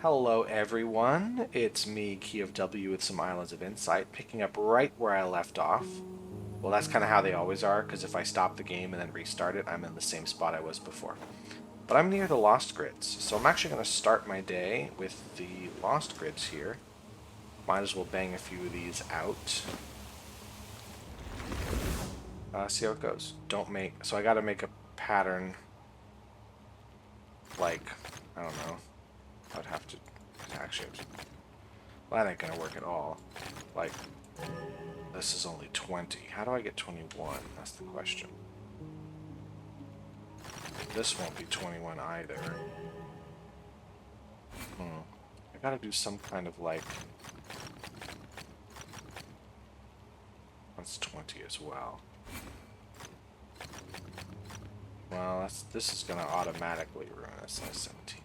Hello everyone, it's me, Key of W with some Islands of Insight, picking up right where I left off. Well, that's kind of how they always are, because if I stop the game and then restart it, I'm in the same spot I was before. But I'm near the Lost Grids, so I'm actually going to start my day with the Lost Grids here. Might as well bang a few of these out. See how it goes. So I gotta make a pattern, like, I don't know, I'd have to, actually, well, that ain't gonna work at all. Like, this is only 20. How do I get 21? That's the question. This won't be 21 either. I gotta do some kind of like... That's 20 as well. Well, this is gonna automatically ruin a size 17.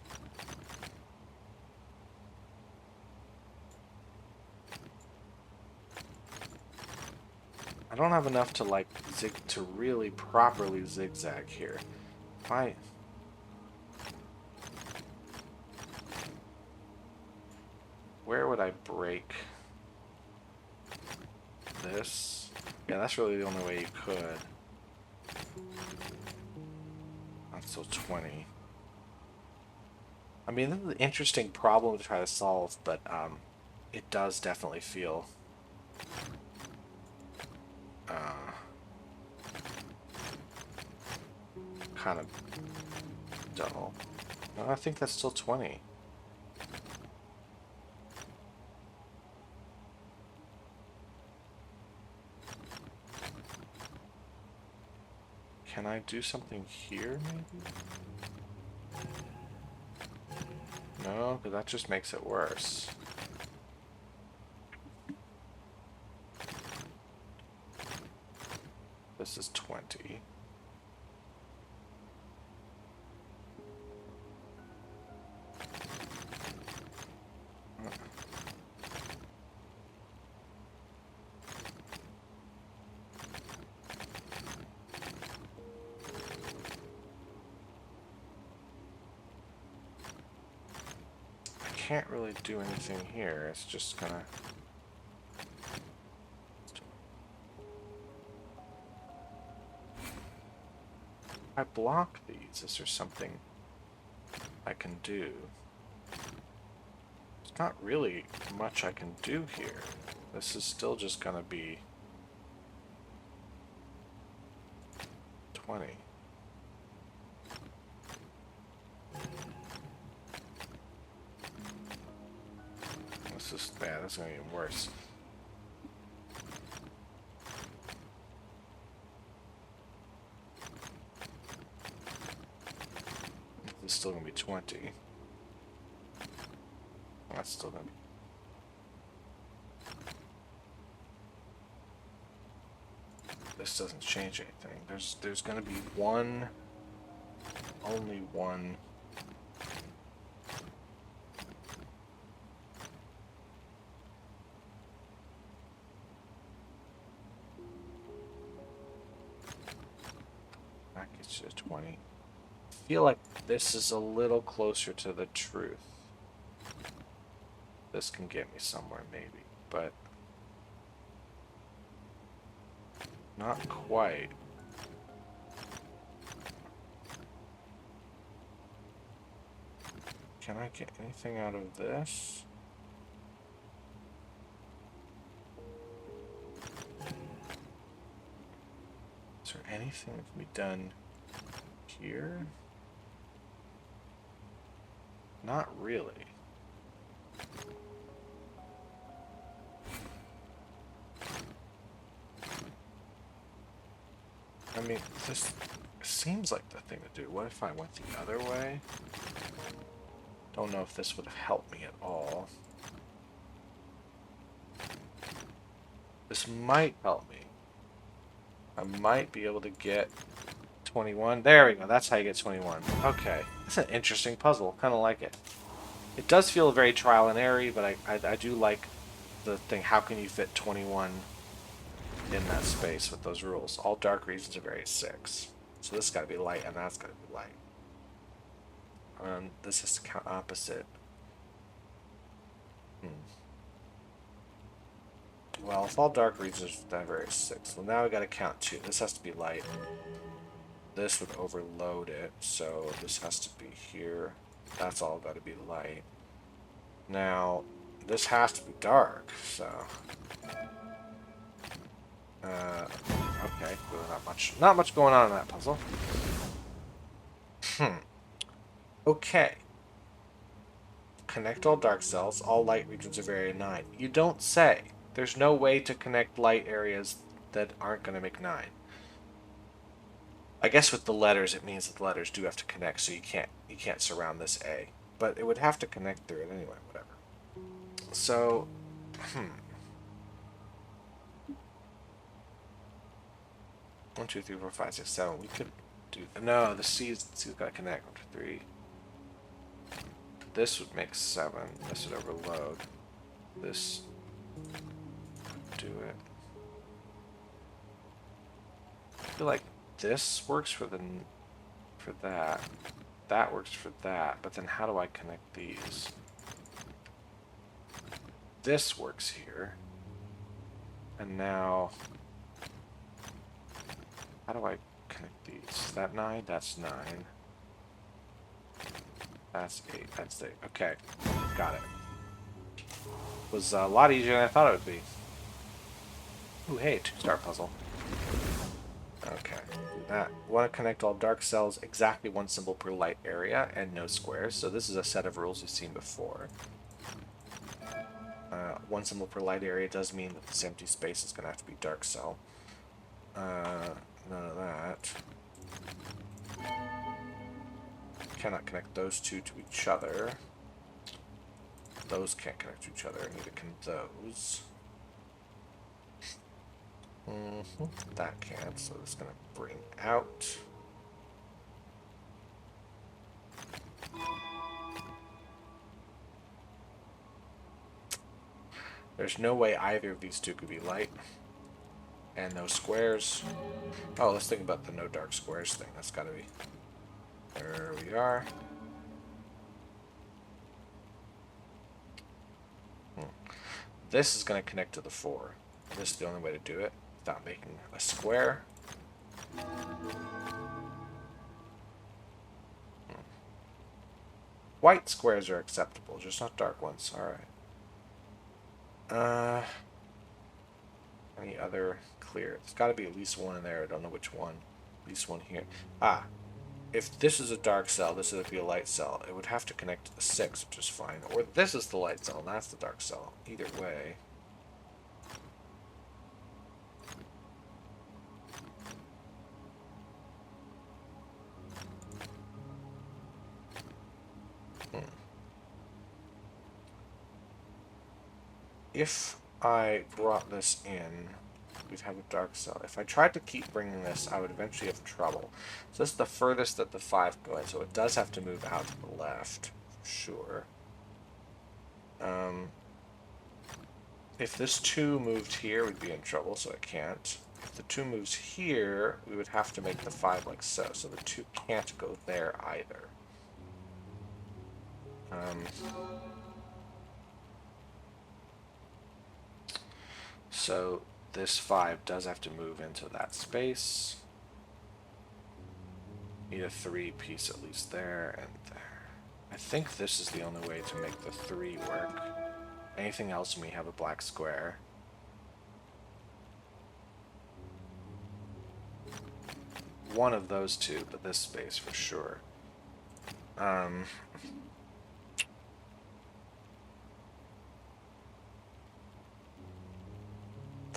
I don't have enough to like to really properly zigzag here. Where would I break this? Yeah, that's really the only way you could. That's still 20. I mean, this is an interesting problem to try to solve, but it does definitely feel kind of dull. No, I think that's still 20. Can I do something here, maybe? No, because that just makes it worse. This is 20. Can't really do anything here. It's just gonna... I block these. Is there something I can do? There's not really much I can do here. This is still just gonna be 20. This is bad. That's gonna be even worse. This is still gonna be 20. That's still gonna be... This doesn't change anything. There's gonna be one... Only one... That gets you to 20. I feel like this is a little closer to the truth. This can get me somewhere, maybe, but not quite. Can I get anything out of this? Is there anything that can be done here? Not really. I mean, this seems like the thing to do. What if I went the other way? Don't know if this would have helped me at all. This might help me. I might be able to get 21. There we go. That's how you get 21. Okay. That's an interesting puzzle. Kind of like it. It does feel very trial and error, but I do like the thing. How can you fit 21 in that space with those rules? All dark regions are very 6. So this has got to be light, and that's got to be light. This has to count opposite. Hmm. Well, if all dark regions are 6, well now we gotta count 2. This has to be light. This would overload it, so this has to be here. That's all gotta be light. Now, this has to be dark, so... okay, really not much going on in that puzzle. Okay. Connect all dark cells. All light regions of area 9. You don't say. There's no way to connect light areas that aren't going to make 9. I guess with the letters, it means that the letters do have to connect, so you can't surround this A. But it would have to connect through it anyway, whatever. So, 1, 2, 3, 4, 5, 6, 7. We could do... No, the C's got to connect. 1, 2, 3. This would make 7. This would overload. This... do it. I feel like this works for that. That works for that. But then how do I connect these? This works here. And now... how do I connect these? Is that 9? That's 9. That's 8. That's 8. Okay. Got it. Was a lot easier than I thought it would be. Ooh, hey, 2-star puzzle. Okay. Do that. Want to connect all dark cells, exactly 1 symbol per light area, and no squares. So this is a set of rules you've seen before. 1 symbol per light area does mean that this empty space is going to have to be dark cell. None of that. Cannot connect those two to each other. Those can't connect to each other. Neither can those. That can't, so it's going to bring out. There's no way either of these two could be light. And no squares. Oh, let's think about the no dark squares thing. That's got to be... there we are. This is going to connect to the 4. This is the only way to do it without making a square. White squares are acceptable, just not dark ones. Alright. Any other clear? There's got to be at least one in there. I don't know which one. At least one here. Ah. If this is a dark cell, this would be a light cell. It would have to connect to the 6, which is fine. Or this is the light cell, and that's the dark cell. Either way. If I brought this in, we'd have a dark cell. If I tried to keep bringing this, I would eventually have trouble. So this is the furthest that the 5 go in, so it does have to move out to the left, for sure. If this 2 moved here, we'd be in trouble, so it can't. If the 2 moves here, we would have to make the 5 like so, so the 2 can't go there either. So this 5 does have to move into that space. Need a 3 piece at least there and there. I think this is the only way to make the 3 work. Anything else and we have a black square. One of those two, but this space for sure.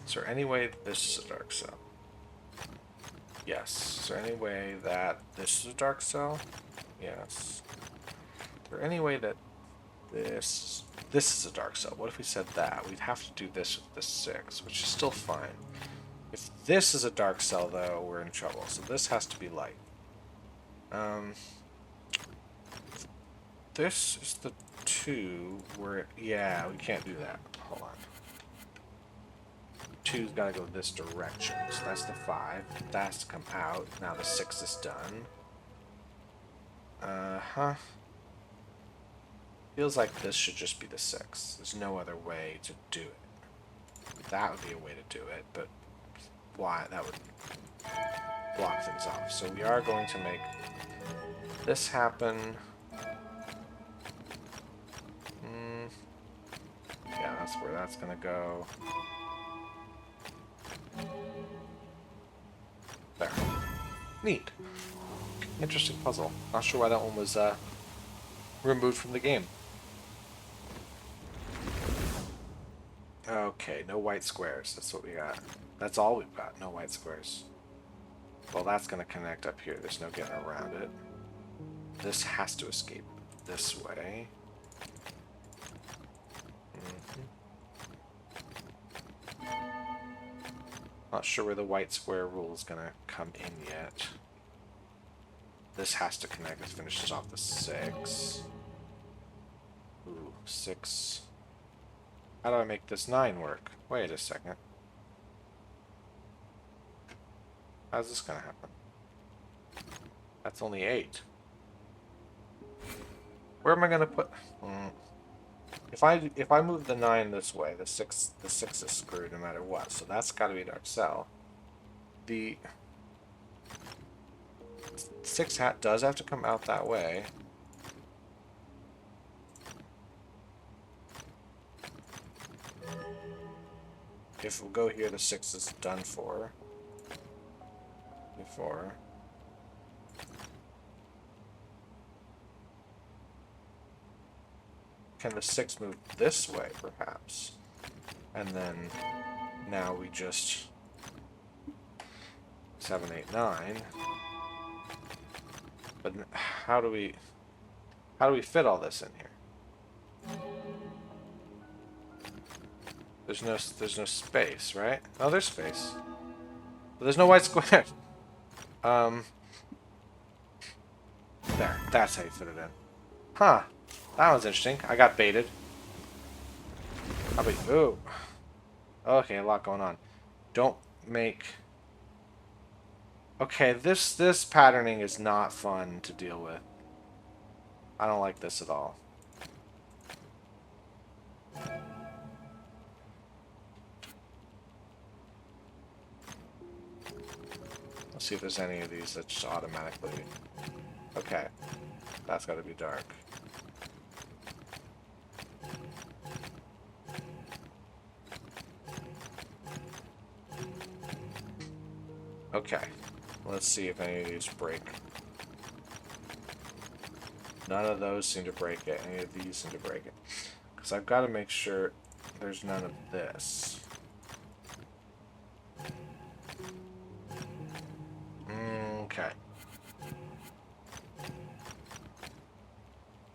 Is there any way that this is a dark cell? Yes. Is there any way that this is a dark cell? Yes. Is there any way that this is a dark cell? What if we said that? We'd have to do this with the 6, which is still fine. If this is a dark cell, though, we're in trouble. So this has to be light. This is the 2 where... yeah, we can't do that. Hold on. 2's got to go this direction. So that's the 5. That has to come out. Now the 6 is done. Feels like this should just be the 6. There's no other way to do it. That would be a way to do it, but why? That would block things off. So we are going to make this happen. Yeah, that's where that's going to go. There. Neat. Interesting puzzle. Not sure why that one was removed from the game. Okay, no white squares. That's what we got. That's all we've got. No white squares. Well, that's going to connect up here. There's no getting around it. This has to escape this way. Not sure where the white square rule is going to come in yet. This has to connect. It finishes off the 6. Ooh, 6. How do I make this 9 work? Wait a second. How's this going to happen? That's only 8. Where am I going to put... If I move the 9 this way, the 6 is screwed no matter what. So that's got to be Dark Cell. The 6 hat does have to come out that way. If we go here, the 6 is done for. Before. Can the 6 move this way, perhaps? And then now we just 7, 8, 9. But how do we fit all this in here? There's no space, right? Oh, there's space. But there's no white square. There. That's how you fit it in. Huh. That was interesting. I got baited. How about you? Ooh. Okay, a lot going on. Don't make... Okay, this patterning is not fun to deal with. I don't like this at all. Let's see if there's any of these that just automatically... Okay. That's got to be dark. Okay. Let's see if any of these break. None of those seem to break it. Any of these seem to break it. Because I've got to make sure there's none of this. Okay.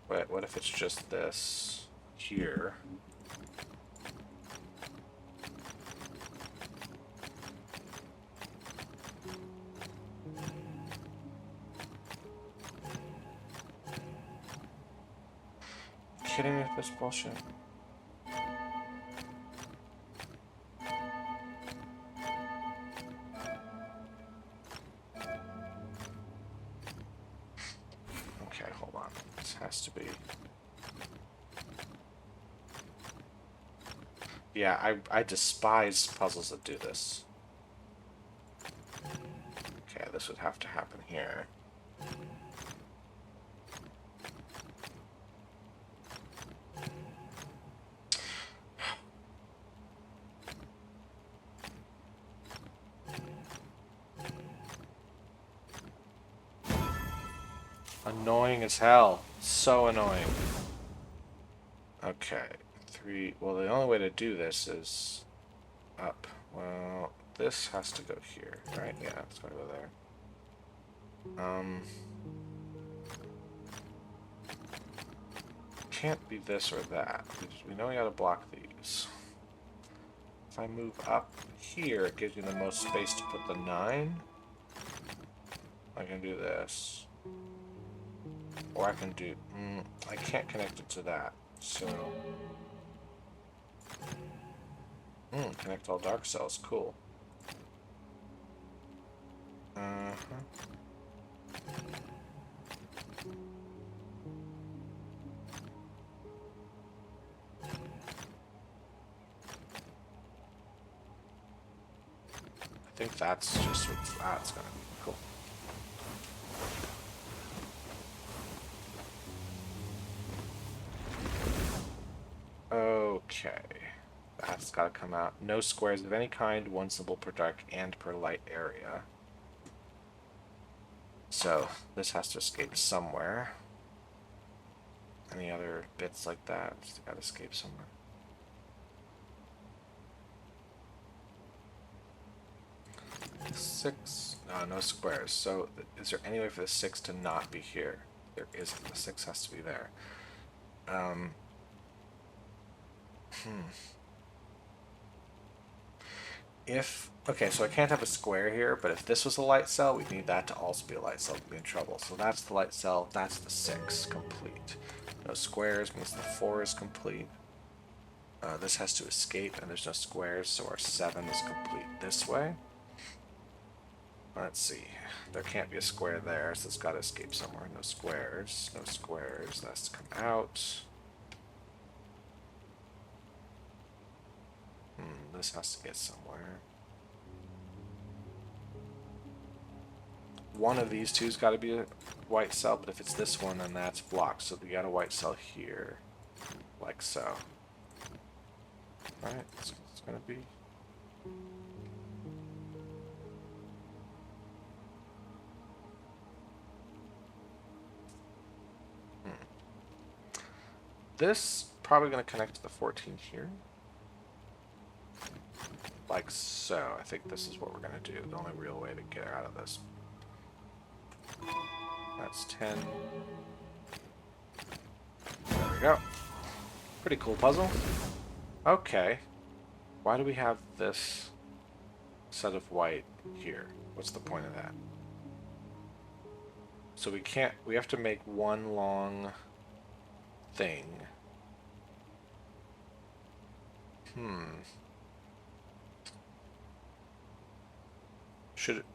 Wait, what if it's just this here? Kidding me with this bullshit? Okay, hold on. This has to be... Yeah, I despise puzzles that do this. Okay, this would have to happen here. Annoying as hell. So annoying. Okay. 3. Well, the only way to do this is up. Well, this has to go here, right? Yeah, it's gotta go there. Can't be this or that. We know we gotta block these. If I move up here, it gives me the most space to put the 9. I can do this. Or I can do... I can't connect it to that, so... connect all dark cells, cool. think that's just what that's gonna be. Cool. Okay. That's gotta come out. No squares of any kind, one symbol per dark and per light area. So this has to escape somewhere. Any other bits like that? It's gotta escape somewhere. Six. No squares. So is there any way for the 6 to not be here? There isn't. The 6 has to be there. Okay, so I can't have a square here, but if this was a light cell, we'd need that to also be a light cell to be in trouble. So that's the light cell, that's the 6 complete. No squares means the 4 is complete. This has to escape, and there's no squares, so our 7 is complete this way. Let's see. There can't be a square there, so it's got to escape somewhere. No squares. No squares. That has to come out. This has to get somewhere. One of these two's got to be a white cell, but if it's this one, then that's blocked. So we got a white cell here, like so. Alright, it's going to be... This probably going to connect to the 14 here. Like so. I think this is what we're going to do. The only real way to get out of this. That's 10. There we go. Pretty cool puzzle. Okay. Why do we have this set of white here? What's the point of that? So we have to make one long thing. Should it...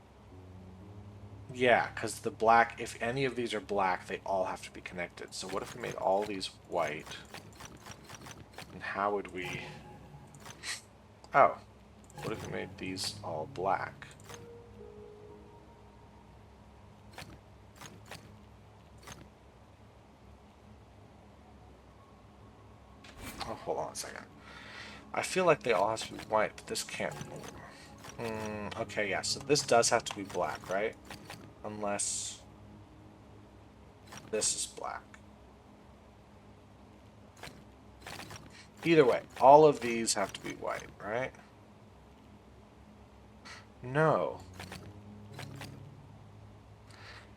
Yeah, because the black, if any of these are black, they all have to be connected. So what if we made all these white? And how would we... Oh, what if we made these all black? Oh, hold on a second. I feel like they all have to be white, but this can't be. Okay, yeah, so this does have to be black, right? Unless this is black. Either way, all of these have to be white, right? No.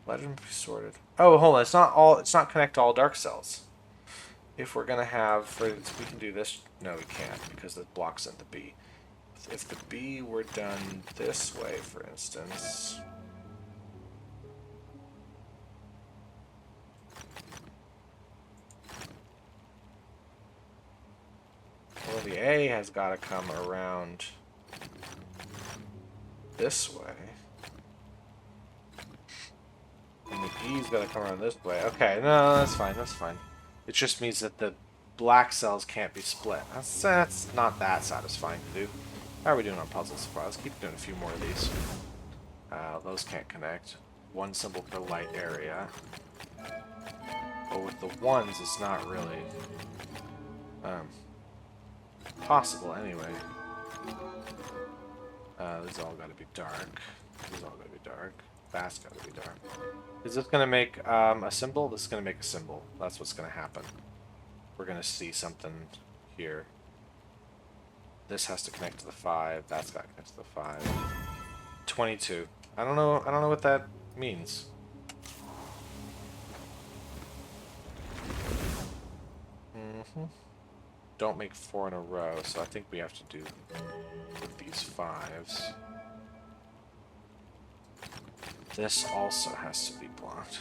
Let them be sorted. Oh, hold on, it's not connect to all dark cells. If we're gonna have, we can do this. No, we can't because it blocks in the B. If the B were done this way, for instance. Well, the A has got to come around this way. And the E's got to come around this way. Okay, no, that's fine, that's fine. It just means that the black cells can't be split. That's not that satisfying to do. How are we doing on puzzles so far? Let's keep doing a few more of these. Those can't connect. One symbol per light area. But with the ones, it's not really possible anyway. These all got to be dark. These all got to be dark. That's got to be dark. Is this going to make a symbol? This is going to make a symbol. That's what's going to happen. We're going to see something here. This has to connect to the 5. That's got to connect to the 5. 22. I don't know what that means. Don't make 4 in a row, so I think we have to do with these 5s. This also has to be blocked.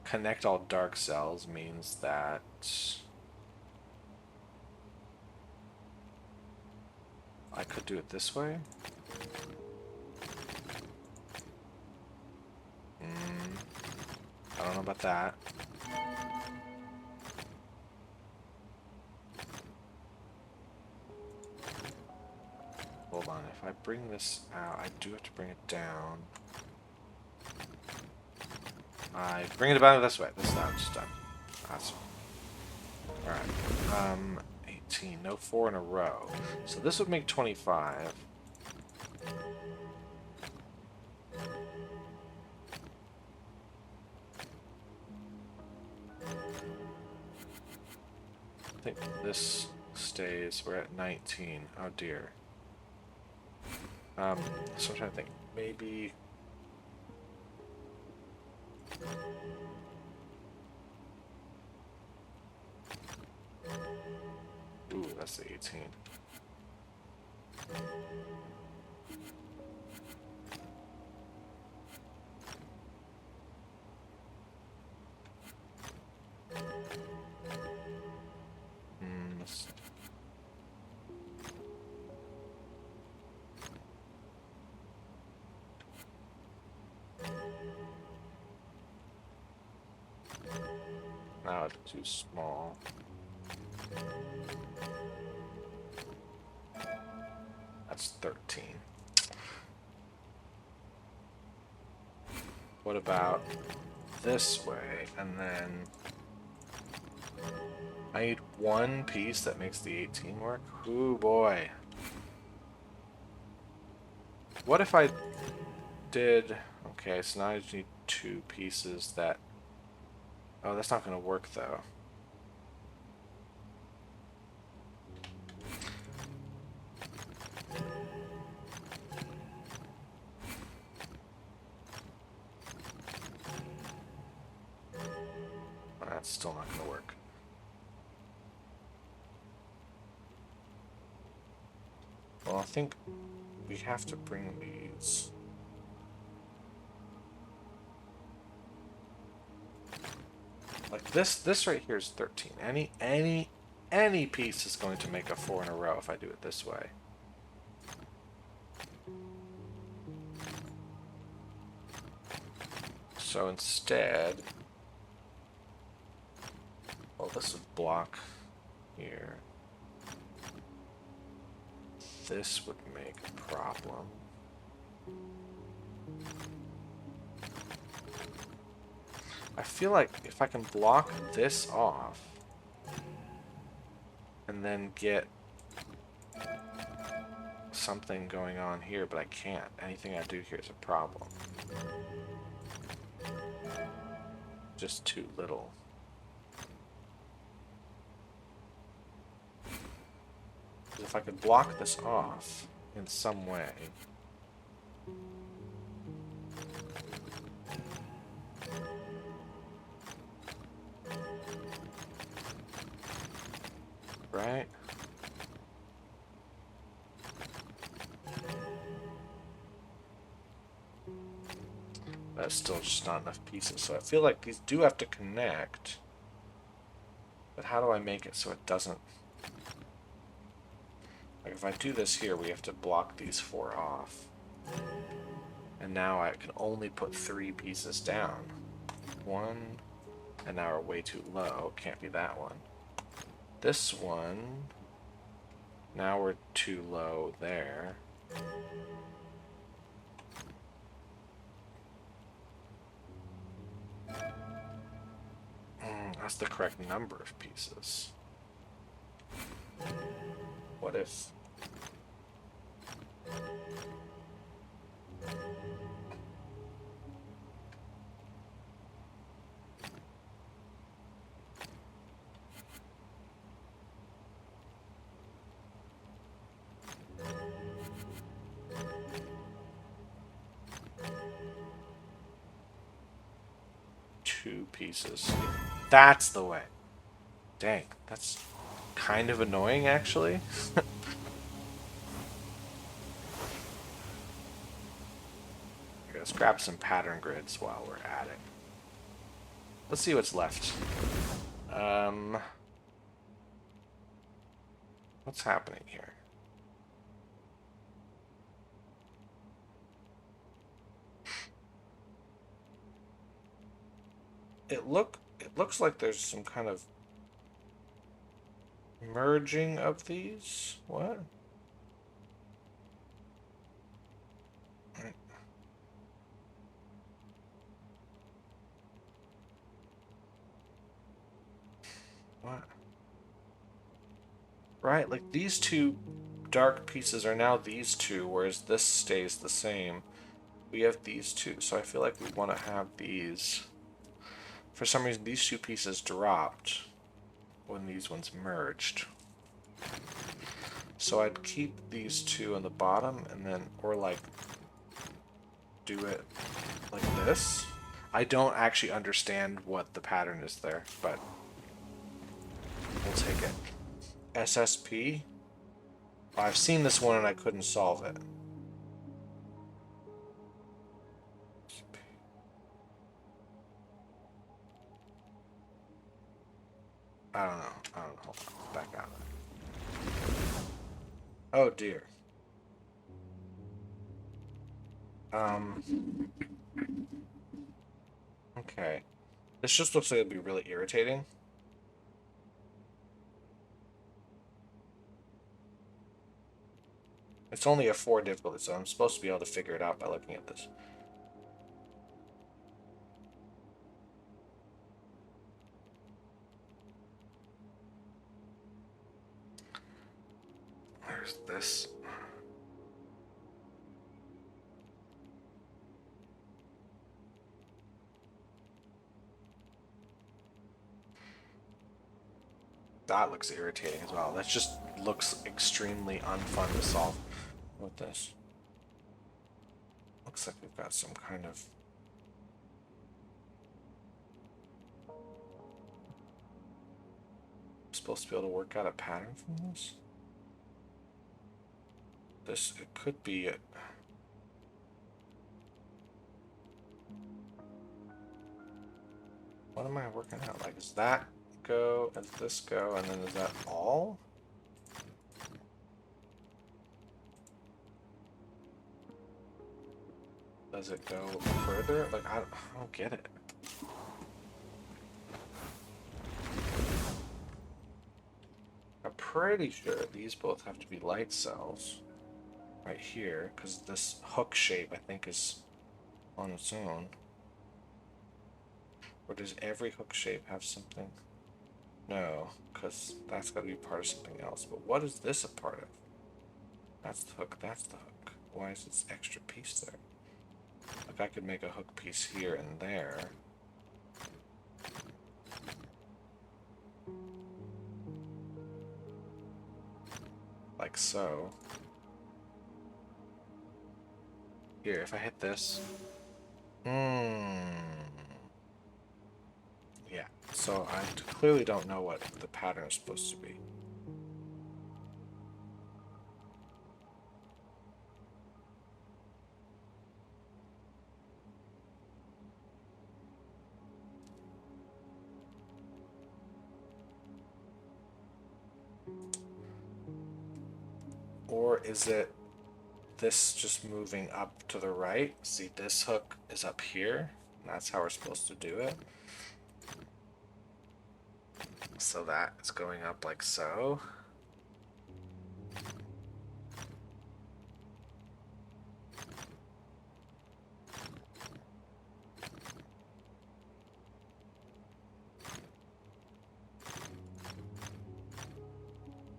Connect all dark cells means that I could do it this way. I don't know about that. Hold on. if I bring this out, I do have to bring it down. I bring it about this way. This time, just done. Awesome. Alright. 18. No 4 in a row. So this would make 25. I think this stays. We're at 19. Oh dear. So I'm trying to think. Maybe. Ooh, that's the 18. Now it's too small. That's 13. What about this way? And then I need one piece that makes the 18 work. Ooh boy. What if I did... Okay, so now I just need 2 pieces that... Oh, that's not going to work though. That's still not going to work. Well, I think we have to bring these. Like this right here is 13. Any piece is going to make a 4 in a row if I do it this way. So instead, well, this would block here. This would make a problem. I feel like if I can block this off and then get something going on here, but I can't. Anything I do here is a problem. Just too little. If I could block this off in some way. Right? That's still just not enough pieces. So I feel like these do have to connect. But how do I make it so it doesn't... Like if I do this here, we have to block these 4 off. And now I can only put 3 pieces down. 1, and now we're way too low. Can't be that one. This one, now we're too low there. That's the correct number of pieces. What if... pieces. That's the way. Dang, that's kind of annoying, actually. Let's grab some pattern grids while we're at it. Let's see what's left. What's happening here? It looks like there's some kind of merging of these. What? Right, like these two dark pieces are now these two, whereas this stays the same. We have these two, so I feel like we want to have these. For some reason, these two pieces dropped when these ones merged. So I'd keep these two on the bottom, and then, or like, do it like this. I don't actually understand what the pattern is there, but we'll take it. SSP? I've seen this one and I couldn't solve it. I don't know. I don't know. Hold on. Back out of it. Oh dear. Um. Okay. This just looks like it'd be really irritating. It's only a 4 difficulty, so I'm supposed to be able to figure it out by looking at this. There's this. That looks irritating as well. That just looks extremely unfun to solve with this. Looks like we've got some kind of... I'm supposed to be able to work out a pattern from this? This, it could be it. What am I working out? Like, does that go, does this go, and then is that all? Does it go further? Like, I don't get it. I'm pretty sure these both have to be light cells right here, because this hook shape, I think, is on its own. Or does every hook shape have something? No, because that's got to be part of something else. But what is this a part of? That's the hook, that's the hook. Why is this extra piece there? Like, I could make a hook piece here and there. Like so. Here, if I hit this. Yeah, so I clearly don't know what the pattern is supposed to be. Or is it this just moving up to the right? See, this hook is up here. And that's how we're supposed to do it. So that is going up like so.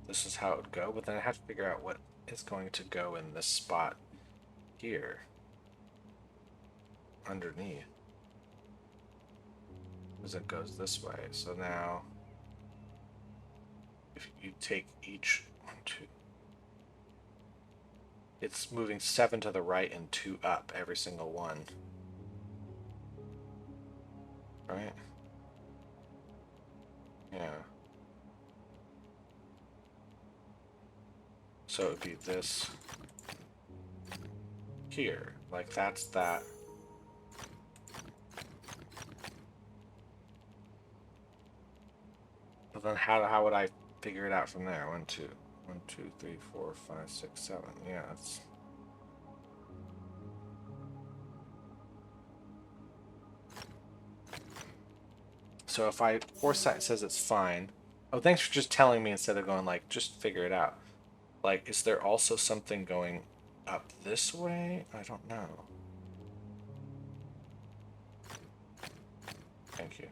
This is how it would go, but then I have to figure out what is going to go in this spot here underneath. Because it goes this way. So now if you take each 1, 2, it's moving 7 to the right and 2 up every single one. Right? Yeah. So it would be this here. Like that's that. But then how would I figure it out from there? 1, 2, 1, 2, 3, 4, 5, 6, 7. Yeah, it's... So if I force that, it says it's fine. Oh, thanks for just telling me instead of going like, just figure it out. Like, is there also something going up this way? I don't know. Thank you.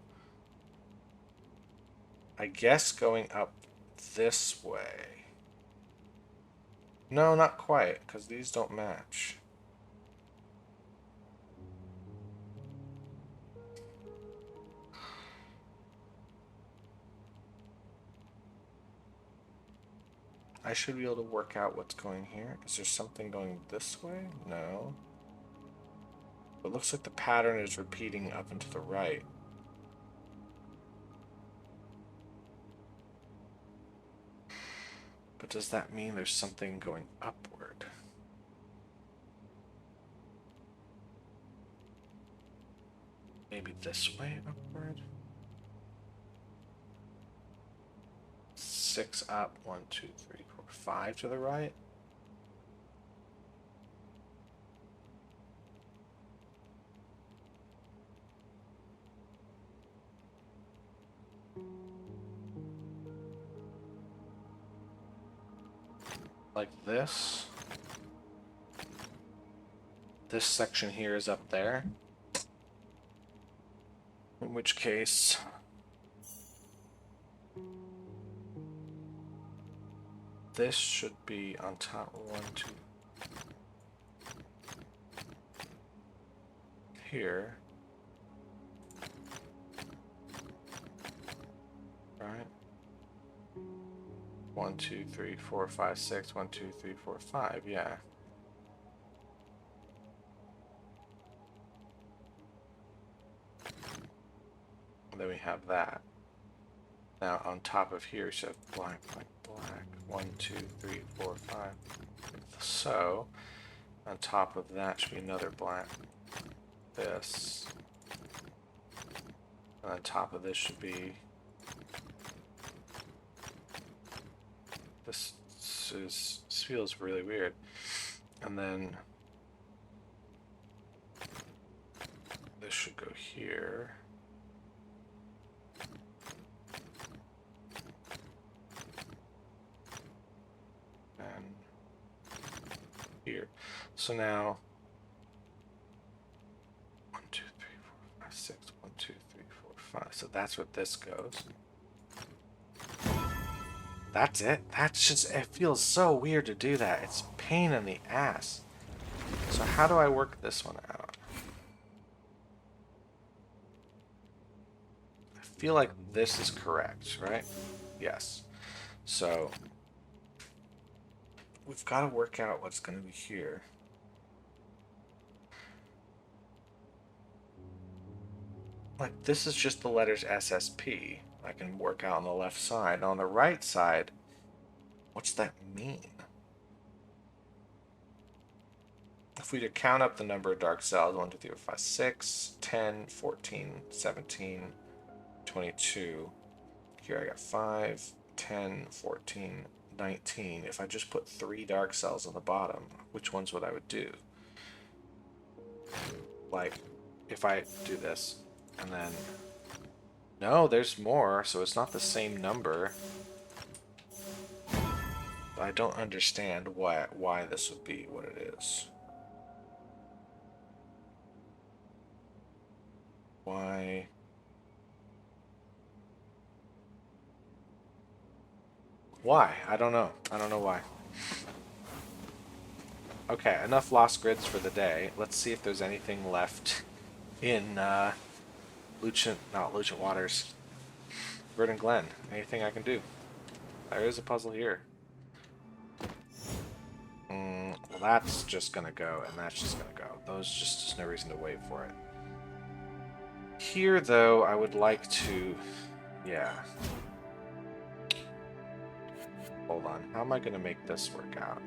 I guess going up this way. No, not quite, because these don't match. I should be able to work out what's going here. Is there something going this way? No. It looks like the pattern is repeating up and to the right. But does that mean there's something going upward? Maybe this way upward? 6 up, 1, 2, 3, 4, 5 to the right? Like this. This section here is up there. In which case, this should be on top. 1, 2. Here. Right? 1, 2, 3, 4, 5, 6. 1, 2, 3, 4, 5. Yeah. And then we have that. Now on top of here, we should have black, black, black. 1, 2, 3, 4, 5. So on top of that should be another black. This. And on top of this should be. This feels really weird. And then this should go here. And here. So now 1, 2, 3, 4, 5, 6. 1, 2, 3, 4, 5. So that's what this goes. That's it? That's just, it feels so weird to do that. It's a pain in the ass. So how do I work this one out? I feel like this is correct, right? Yes. So we've got to work out what's going to be here. Like, this is just the letters SSP. I can work out on the left side. On the right side, what's that mean? If we to count up the number of dark cells, 1, 2, 3, 4, 5, 6, 10, 14, 17, 22. Here I got 5, 10, 14, 19. If I just put 3 dark cells on the bottom, which ones would I would do? Like, if I do this, and then... No, there's more, so it's not the same number. I don't understand why this would be what it is. Why? Why? I don't know. I don't know why. Okay, enough lost grids for the day. Let's see if there's anything left in Lucent Waters. Verdant Glen. Anything I can do? There is a puzzle here. Well, that's just gonna go, and that's just gonna go. There's no reason to wait for it. Here, though, I would like to... Yeah. Hold on. How am I gonna make this work out?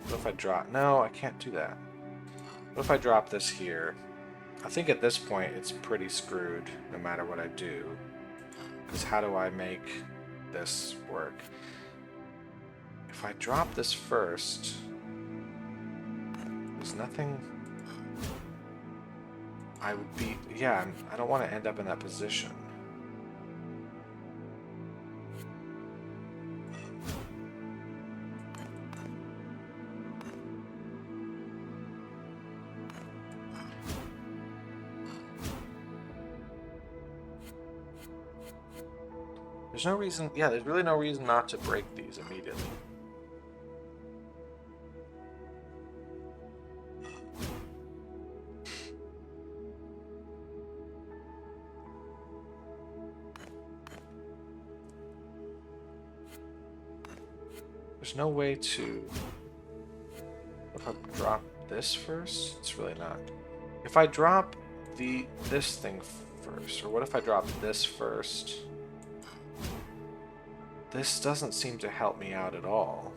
What if I drop... No, I can't do that. What if I drop this here? I think at this point it's pretty screwed no matter what I do. Because how do I make this work? If I drop this first, there's nothing... I would be... Yeah, I don't want to end up in that position. There's no reason, yeah, there's really no reason not to break these immediately. There's no way to... If I drop this first? It's really not. If I drop this thing first, or what if I drop this first? This doesn't seem to help me out at all.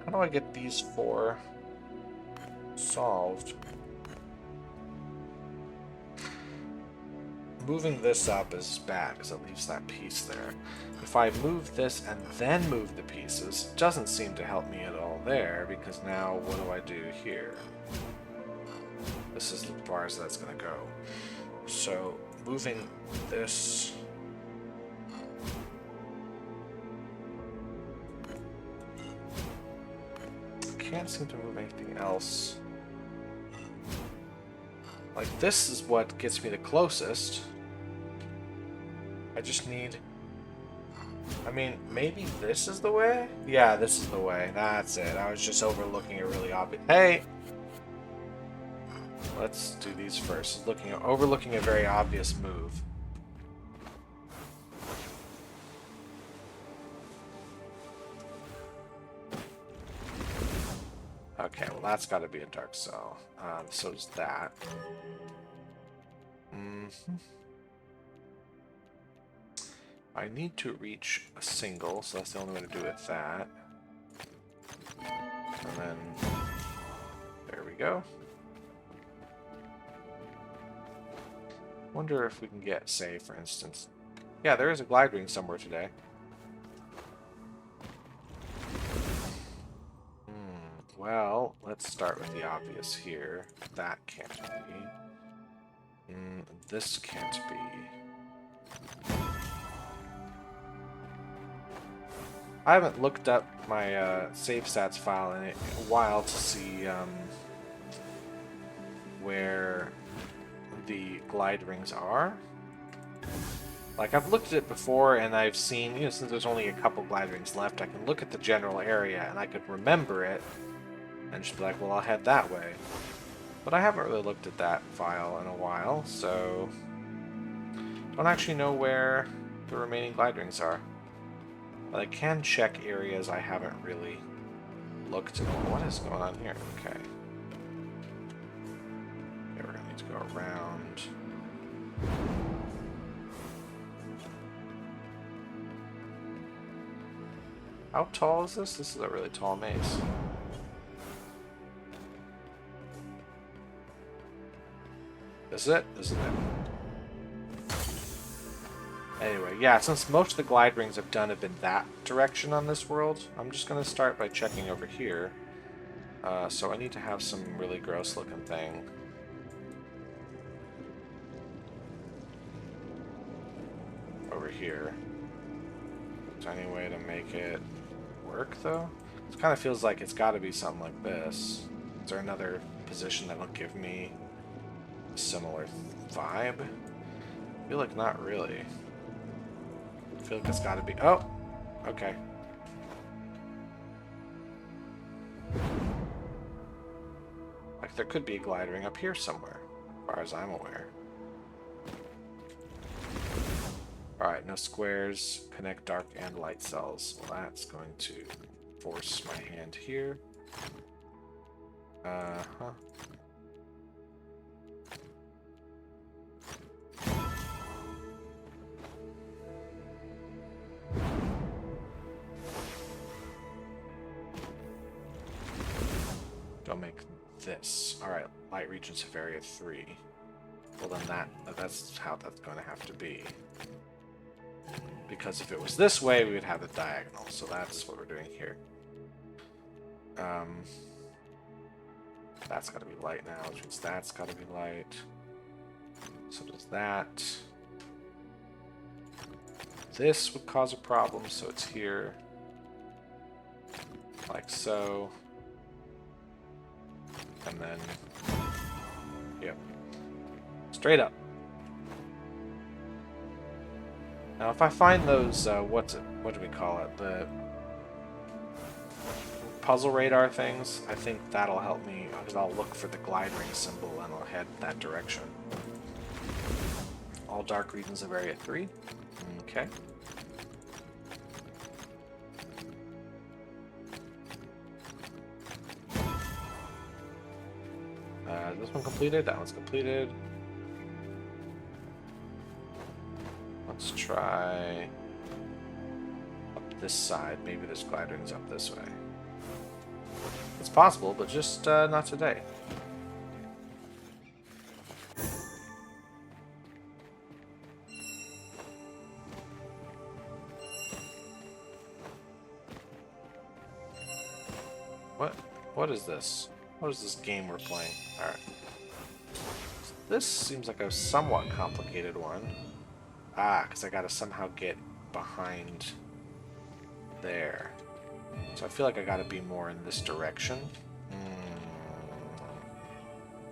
How do I get these 4 solved? Moving this up is bad because it leaves that piece there. If I move this and then move the pieces, it doesn't seem to help me at all there, because now what do I do here? This is as far as that's going to go. So moving this... Can't seem to move anything else. Like, this is what gets me the closest. I just need... I mean, maybe this is the way? Yeah, this is the way. That's it. I was just overlooking a really obvious... Hey! Let's do these first. Overlooking a very obvious move. Okay, well that's got to be a dark cell. So does that. I need to reach a single, so that's the only way to do it with that. And then there we go. Wonder if we can get, say, for instance. Yeah, there is a glide ring somewhere today. Well, let's start with the obvious here. That can't be. This can't be. I haven't looked up my save stats file in a while to see where the glide rings are. Like, I've looked at it before and I've seen, you know, since there's only a couple glide rings left, I can look at the general area and I could remember it and just be like, well, I'll head that way. But I haven't really looked at that file in a while, so don't actually know where the remaining glide rings are. But I can check areas I haven't really looked at. What is going on here? Okay. Yeah, we're gonna need to go around. How tall is this? This is a really tall maze. Is it? Isn't it? Anyway, yeah, since most of the glide rings I've done have been that direction on this world, I'm just going to start by checking over here. So I need to have some really gross looking thing. Over here. Is there any way to make it work, though? It kind of feels like it's got to be something like this. Is there another position that'll give me a similar vibe? I feel like not really. I feel like it's got to be... Oh! Okay. Like, there could be a glide ring up here somewhere, as far as I'm aware. Alright, no squares. Connect dark and light cells. Well, that's going to force my hand here. Uh-huh. Go make this. Alright, light regions of area 3. Well then that's how that's going to have to be. Because if it was this way, we would have it diagonal. So that's what we're doing here. That's got to be light now, which means that's got to be light. So does that. This would cause a problem, so it's here. Like so. And then, yep. Straight up. Now if I find those, what do we call it? The puzzle radar things, I think that'll help me, because I'll look for the glide ring symbol and I'll head that direction. All dark regions of Area 3. Okay. This one completed, that one's completed. Let's try up this side. Maybe this glide ring's up this way. It's possible, but just not today. What is this? What is this game we're playing? Alright. This seems like a somewhat complicated one. Ah, because I gotta somehow get behind there. So I feel like I gotta be more in this direction.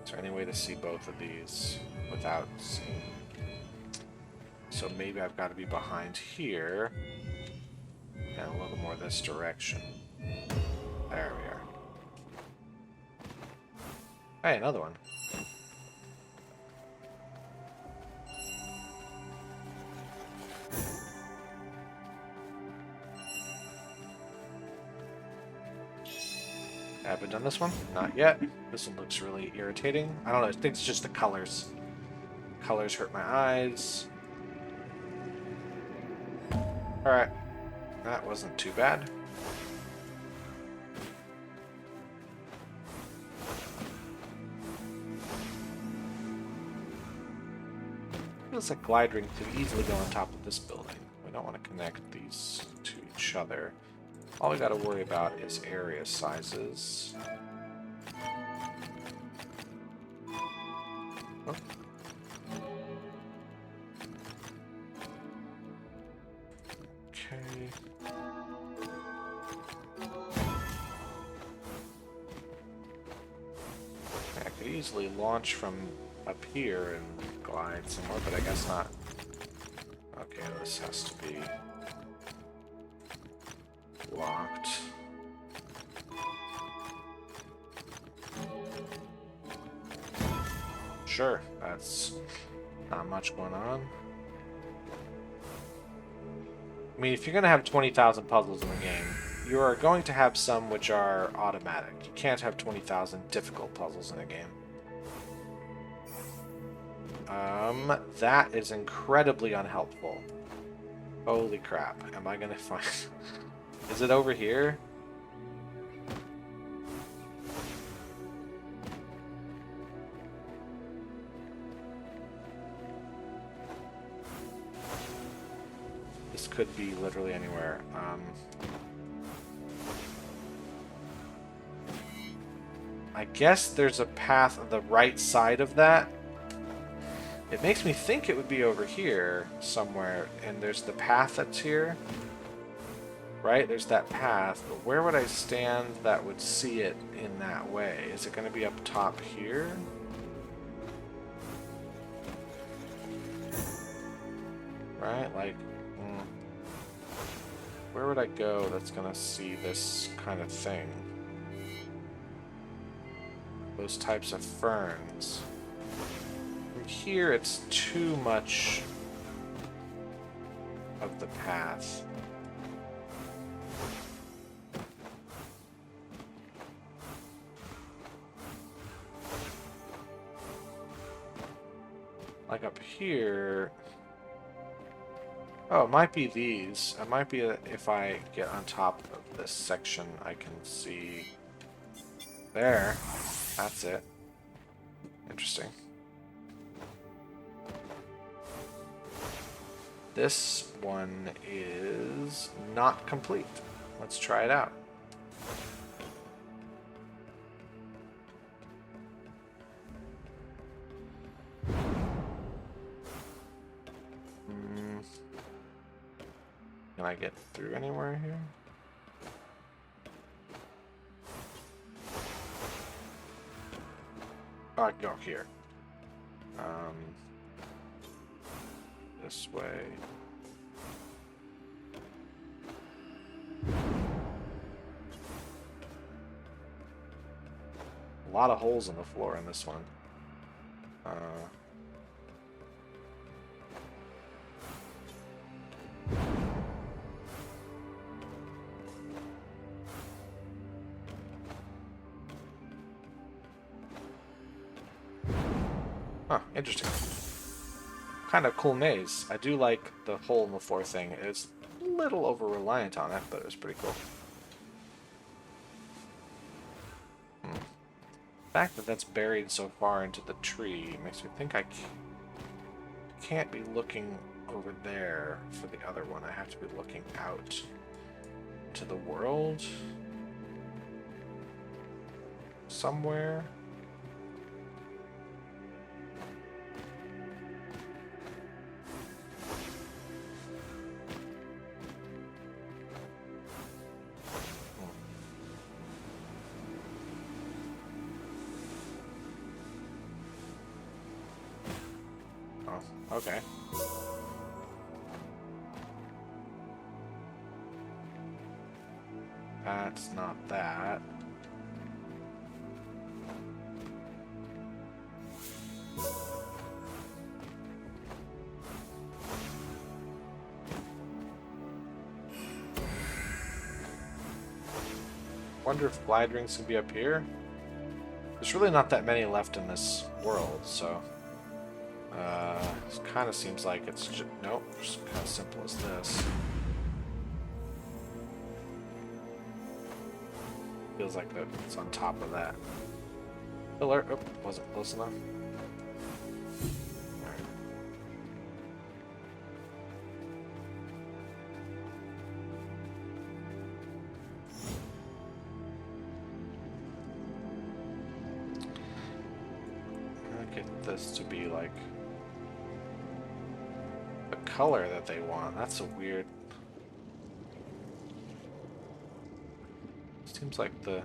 Is there any way to see both of these without seeing? So maybe I've got to be behind here and a little more this direction. There we are. Hey, another one. Haven't done this one? Not yet. This one looks really irritating. I don't know, I think it's just the colors. Colors hurt my eyes. Alright. That wasn't too bad. Feels like glide ring could easily go on top of this building. We don't want to connect these to each other. All we got to worry about is area sizes. Oh. Okay. I could easily launch from up here and glide somewhere, but I guess not. Okay, this has to be locked. Sure, that's not much going on. I mean, if you're going to have 20,000 puzzles in the game, you are going to have some which are automatic. You can't have 20,000 difficult puzzles in a game. That is incredibly unhelpful. Holy crap. Am I going to find... Is it over here? This could be literally anywhere. I guess there's a path on the right side of that. It makes me think it would be over here somewhere, and there's the path that's here. Right? There's that path, but where would I stand that would see it in that way? Is it going to be up top here? Right? Like, where would I go that's going to see this kind of thing? Those types of ferns. From here, it's too much of the path. Like up here... Oh, it might be these. It might be if I get on top of this section, I can see... There. That's it. Interesting. This one is not complete. Let's try it out. Can I get through anywhere here? Oh, I can go here. This way. A lot of holes in the floor in this one. Huh, interesting. Kind of cool maze. I do like the hole in the floor thing. It's a little over-reliant on it, but it was pretty cool. The fact that that's buried so far into the tree makes me think I can't be looking over there for the other one. I have to be looking out to the world somewhere. Oh, okay. That's not that. Wonder if glide rings can be up here? There's really not that many left in this world, so... it kind of seems like it's just... Nope, just kind of simple as this. Feels like it's on top of that pillar. Oh, wasn't close enough. Get this to be like the color that they want. That's a weird... Seems like the...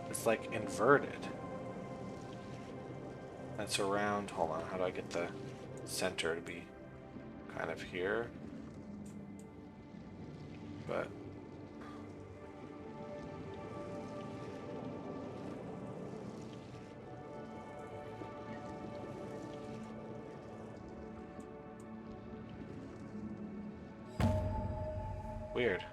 It's like inverted. That's around... Hold on, how do I get the center to be kind of here? But... Weird.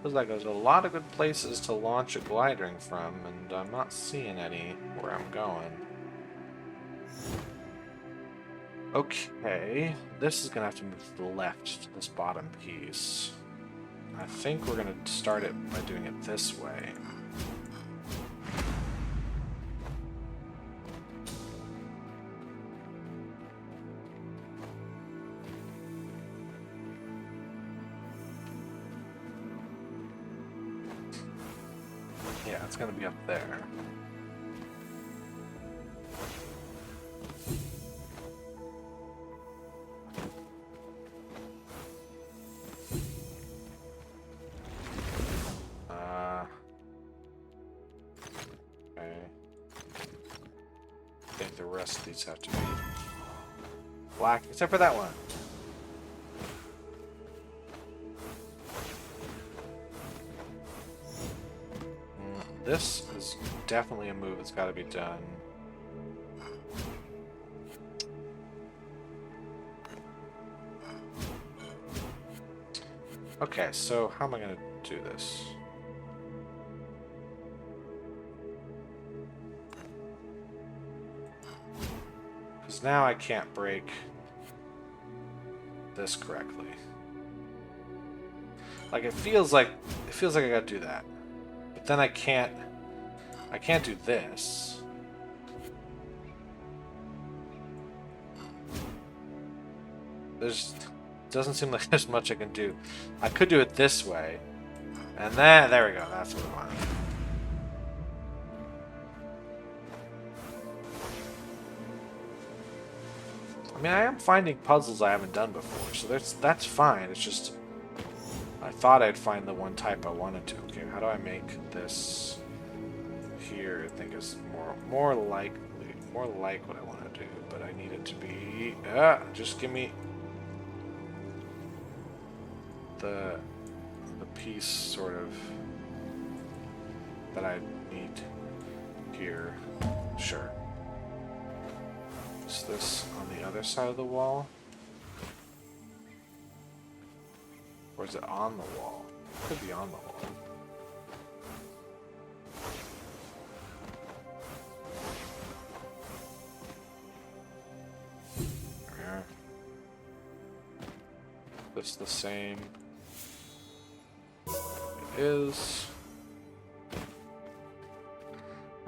Feels like there's a lot of good places to launch a glide ring from, and I'm not seeing any where I'm going. Okay, this is gonna have to move to the left to this bottom piece. I think we're gonna start it by doing it this way. Yeah, it's gonna be up there. Okay. I think the rest of these have to be black, except for that one. This is definitely a move that's got to be done. Okay, so how am I going to do this? Because now I can't break this correctly. Like it feels like I gotta do that. But then I can't do this. There's doesn't seem like there's much I can do. I could do it this way. And then there we go, that's what I want. I mean, I am finding puzzles I haven't done before, so that's fine. It's just I thought I'd find the one type I wanted to. Okay, how do I make this here? I think is more like what I want to do, but I need it to be just give me the piece sort of that I need here. Sure. Is this on the other side of the wall? Or is it on the wall? It could be on the wall. There. This the same. It is.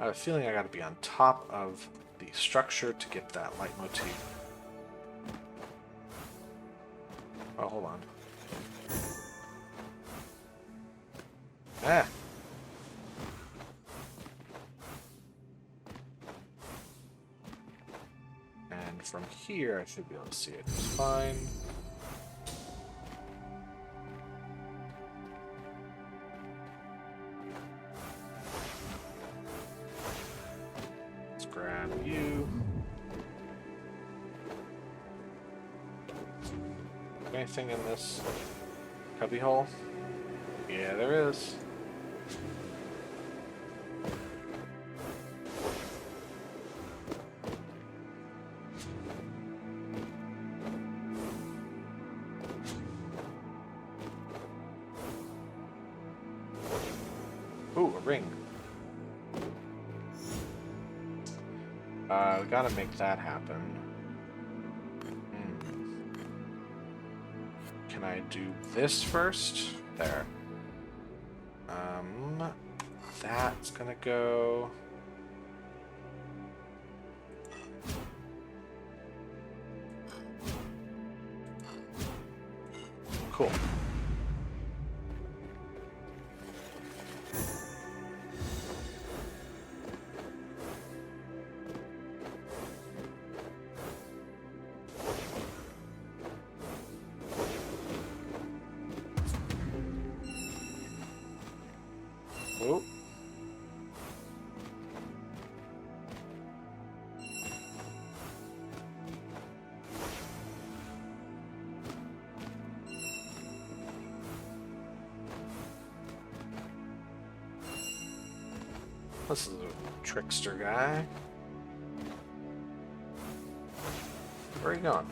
I have a feeling I gotta be on top of the structure to get that leitmotif. Oh, hold on. Ah! And from here, I should be able to see it just fine. Let's grab you. Anything in this cubby hole? Yeah, there is. Ooh, a ring. We gotta make that happen. Can I do this first? There. That's gonna go. Cool. Oh. This is a trickster guy. Where are you going?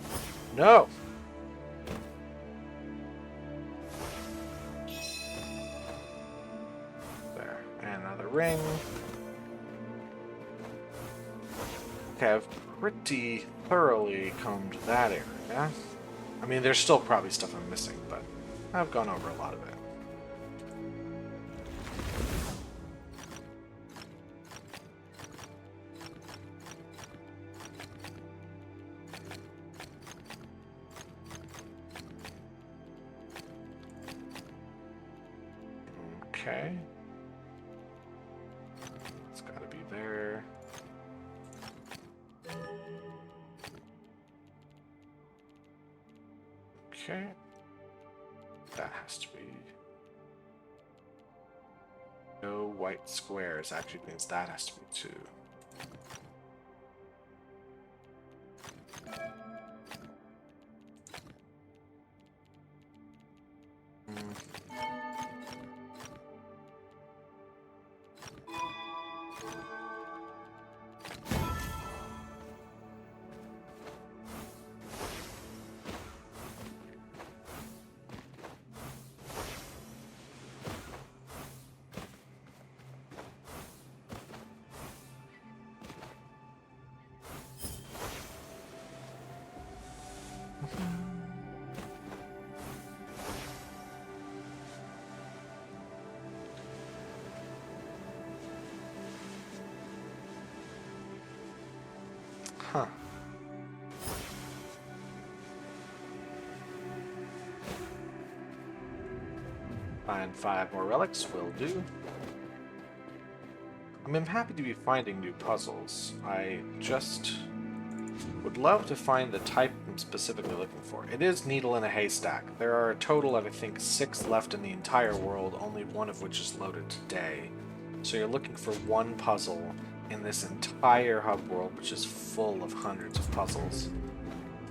No! There. And another ring. Okay, I've pretty thoroughly combed that area. I mean, there's still probably stuff I'm missing, but I've gone over a lot of it. Okay. It's gotta be there. Okay. That has to be. No white squares actually means that has to be 2. Find 5 more relics will do. I mean, I'm happy to be finding new puzzles. I just would love to find the type I'm specifically looking for. It is needle in a haystack. There are a total of, I think, 6 left in the entire world, only one of which is loaded today. So you're looking for one puzzle in this entire hub world, which is full of hundreds of puzzles.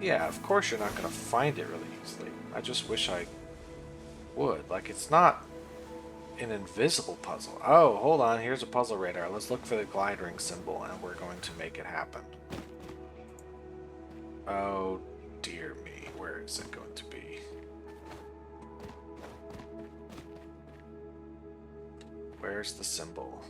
Yeah, of course you're not going to find it really easily. I just wish I would. Like, it's not an invisible puzzle. Oh, hold on. Here's a puzzle radar. Let's look for the glide ring symbol, and we're going to make it happen. Oh, dear me. Where is it going to be? Where's the symbol?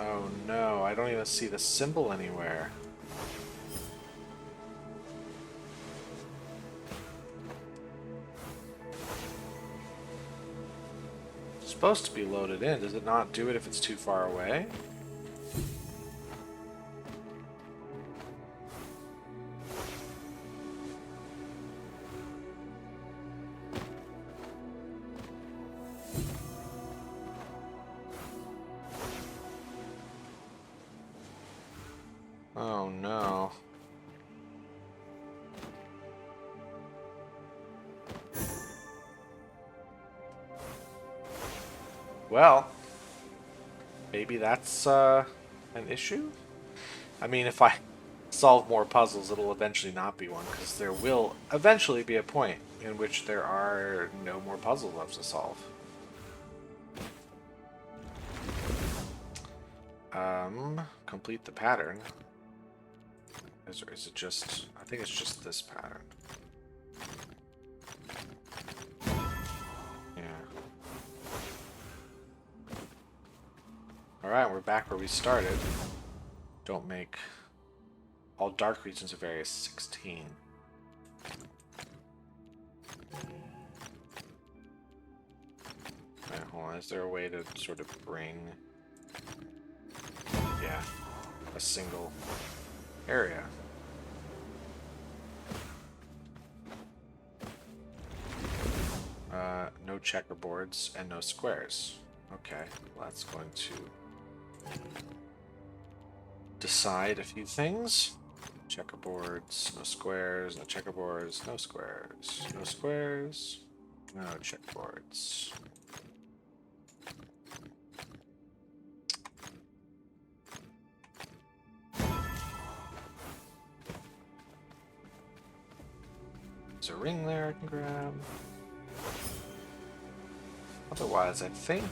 Oh no, I don't even see the symbol anywhere. It's supposed to be loaded in. Does it not do it if it's too far away? Oh no. Well, maybe that's an issue? I mean, if I solve more puzzles, it'll eventually not be one, because there will eventually be a point in which there are no more puzzles left to solve. Complete the pattern. Is it just... I think it's just this pattern. Yeah. Alright, we're back where we started. Don't make all dark regions of area 16. Alright, hold on. Is there a way to sort of bring... Yeah, a single area? No checkerboards and no squares. Okay, well, that's going to decide a few things. Checkerboards, no squares, no checkerboards, no squares, no squares, no checkerboards. There's a ring there I can grab. Otherwise, I think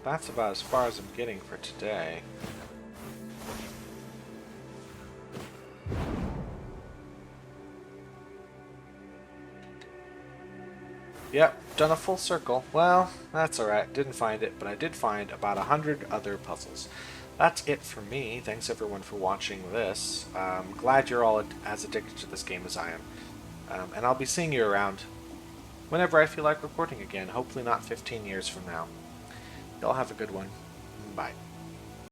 that's about as far as I'm getting for today. Yep, done a full circle. Well, that's alright. Didn't find it, but I did find about 100 other puzzles. That's it for me. Thanks everyone for watching this. Glad you're all as addicted to this game as I am. And I'll be seeing you around whenever I feel like recording again, hopefully not 15 years from now. Y'all have a good one. Bye.